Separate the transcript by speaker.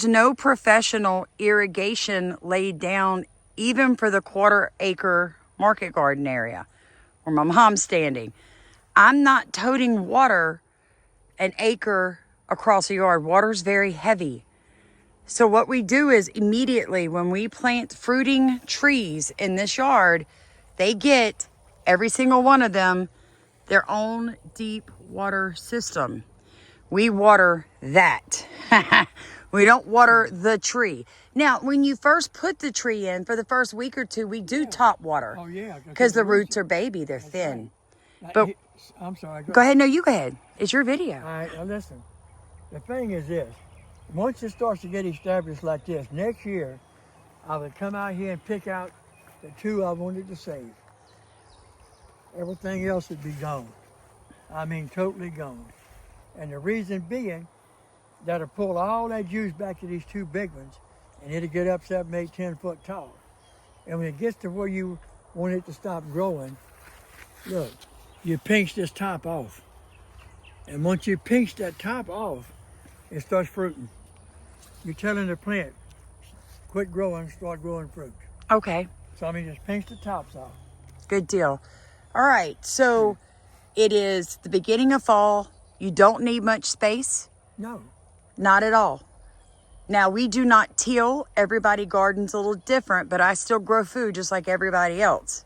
Speaker 1: There's no professional irrigation laid down even for the 1/4 acre market garden area where my mom's standing. I'm not toting water an acre across a yard. Water's very heavy. So what we do is immediately when we plant fruiting trees in this yard, they get, every single one of them, their own deep water system. We water that. We don't water the tree. Now, when you first put the tree in, for the first week or two, we do top water.
Speaker 2: Oh, yeah.
Speaker 1: Because the roots are baby, they're thin.
Speaker 2: Right.
Speaker 1: But
Speaker 2: I'm sorry.
Speaker 1: go ahead. No, you go ahead. It's your video.
Speaker 2: All right, now listen. The thing is this. Once it starts to get established like this, next year, I would come out here and pick out the 2 I wanted to save. Everything else would be gone. I mean, totally gone. And the reason being, that'll pull all that juice back to these 2 big ones, and it'll get up 7, 8, 10 foot tall. And when it gets to where you want it to stop growing, look, you pinch this top off. And once you pinch that top off, it starts fruiting. You're telling the plant, quit growing, start growing fruit.
Speaker 1: Okay.
Speaker 2: So I mean, just pinch the tops off.
Speaker 1: Good deal. All right. So it is the beginning of fall. You don't need much space.
Speaker 2: No.
Speaker 1: Not at all. Now, we do not till. Everybody gardens a little different, but I still grow food just like everybody else.